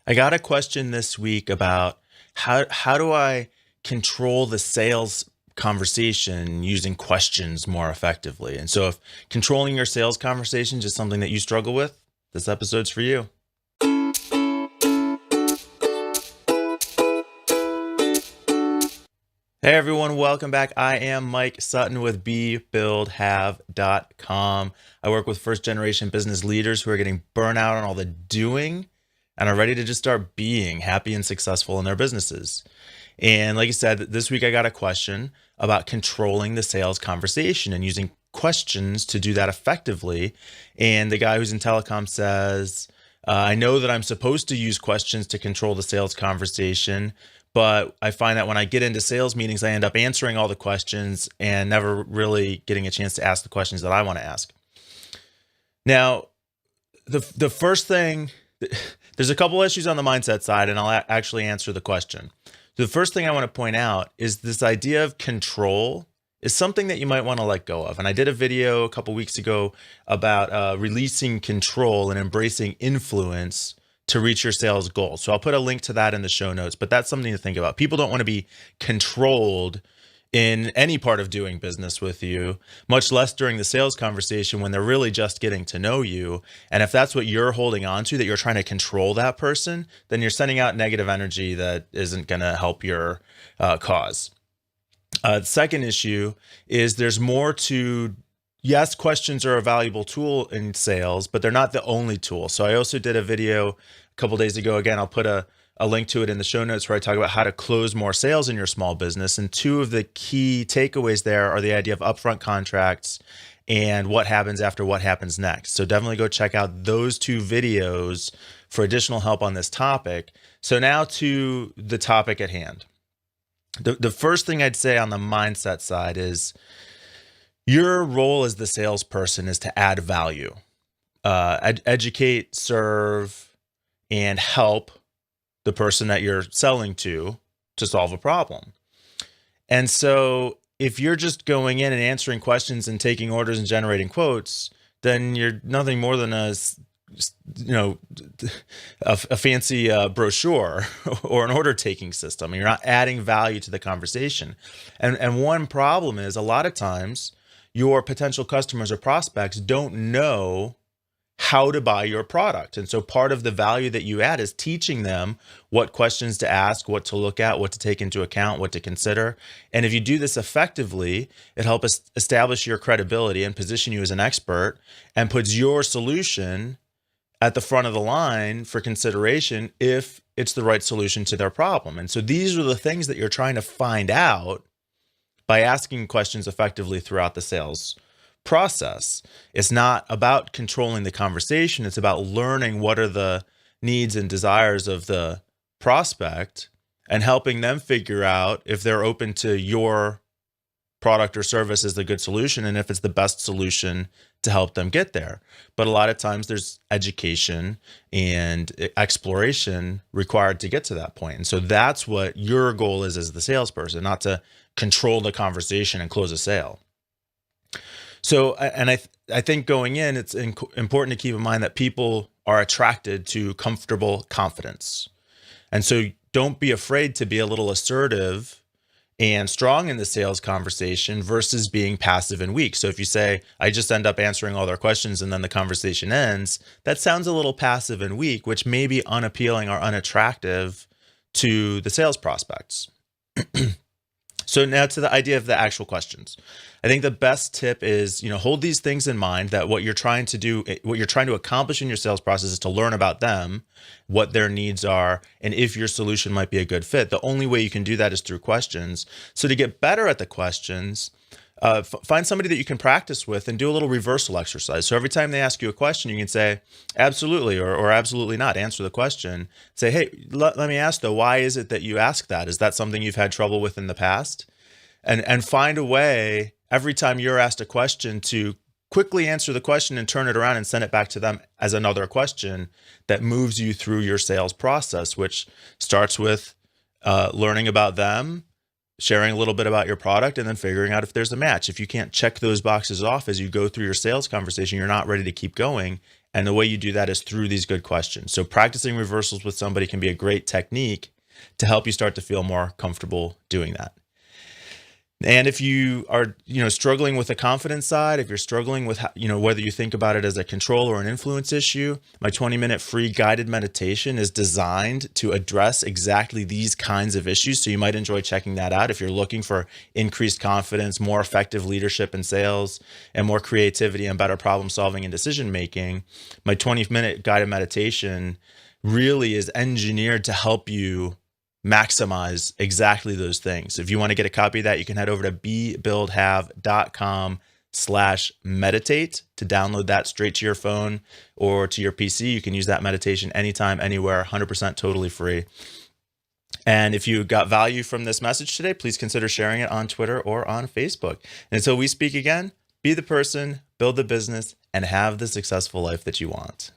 I got a question this week about how do I control the sales conversation using questions more effectively? And so if controlling your sales conversations is something that you struggle with, this episode's for you. Hey everyone, welcome back. I am Mike Sutton with BeBuildHave.com. I work with first generation business leaders who are getting burnout on all the doing and are ready to just start being happy and successful in their businesses. And like I said, this week I got a question about controlling the sales conversation and using questions to do that effectively. And the guy who's in telecom says, I know that I'm supposed to use questions to control the sales conversation, but I find that when I get into sales meetings, I end up answering all the questions and never really getting a chance to ask the questions that I want to ask. Now, the first thing, there's a couple issues on the mindset side, and I'll actually answer the question. The first thing I want to point out is this idea of control is something that you might want to let go of. And I did a video a couple weeks ago about releasing control and embracing influence to reach your sales goals. So I'll put a link to that in the show notes, but that's something to think about. People don't want to be controlled in any part of doing business with you, much less during the sales conversation when they're really just getting to know you. And if that's what you're holding on to, that you're trying to control that person, then you're sending out negative energy that isn't going to help your cause. The second issue is there's more to, yes, questions are a valuable tool in sales, but they're not the only tool. So I also did a video a couple days ago. Again, I'll put a link to it in the show notes where I talk about how to close more sales in your small business. And two of the key takeaways there are the idea of upfront contracts and what happens after what happens next. So definitely go check out those two videos for additional help on this topic. So now to the topic at hand. The first thing I'd say on the mindset side is your role as the salesperson is to add value, educate, serve, and help the person that you're selling to solve a problem. And so if you're just going in and answering questions and taking orders and generating quotes, then you're nothing more than a fancy brochure or an order taking system. You're not adding value to the conversation. And one problem is a lot of times your potential customers or prospects don't know how to buy your product. And so part of the value that you add is teaching them what questions to ask, what to look at, what to take into account, what to consider. And if you do this effectively, it helps establish your credibility and position you as an expert and puts your solution at the front of the line for consideration if it's the right solution to their problem. And so these are the things that you're trying to find out by asking questions effectively throughout the sales process. It's not about controlling the conversation. It's about learning what are the needs and desires of the prospect and helping them figure out if they're open to your product or service as the good solution and if it's the best solution to help them get there. But a lot of times there's education and exploration required to get to that point. And so that's what your goal is as the salesperson, not to control the conversation and close a sale. So, and I think going in, it's important to keep in mind that people are attracted to comfortable confidence. And so don't be afraid to be a little assertive and strong in the sales conversation versus being passive and weak. So if you say, I just end up answering all their questions and then the conversation ends, that sounds a little passive and weak, which may be unappealing or unattractive to the sales prospects. So now to the idea of the actual questions. I think the best tip is, hold these things in mind, that what you're trying to do, what you're trying to accomplish in your sales process is to learn about them, what their needs are, and if your solution might be a good fit. The only way you can do that is through questions. So to get better at the questions, find somebody that you can practice with and do a little reversal exercise. So every time they ask you a question, you can say, absolutely, or absolutely not. Answer the question. Say, hey, let me ask though, why is it that you ask that? Is that something you've had trouble with in the past? And find a way every time you're asked a question to quickly answer the question and turn it around and send it back to them as another question that moves you through your sales process, which starts with learning about them, sharing a little bit about your product, and then figuring out if there's a match. If you can't check those boxes off as you go through your sales conversation, you're not ready to keep going, And the way you do that is through these good questions. So practicing reversals with somebody can be a great technique to help you start to feel more comfortable doing that. And if you are, struggling with the confidence side, if you're struggling with, whether you think about it as a control or an influence issue, my 20-minute free guided meditation is designed to address exactly these kinds of issues. So you might enjoy checking that out if you're looking for increased confidence, more effective leadership in sales, and more creativity and better problem solving and decision making. My 20-minute guided meditation really is engineered to help you maximize exactly those things. If you want to get a copy of that, you can head over to bebuildhave.com/meditate to download that straight to your phone or to your PC. You can use that meditation anytime, anywhere, 100% totally free. And if you got value from this message today, please consider sharing it on Twitter or on Facebook. And until we speak again, be the person, build the business, and have the successful life that you want.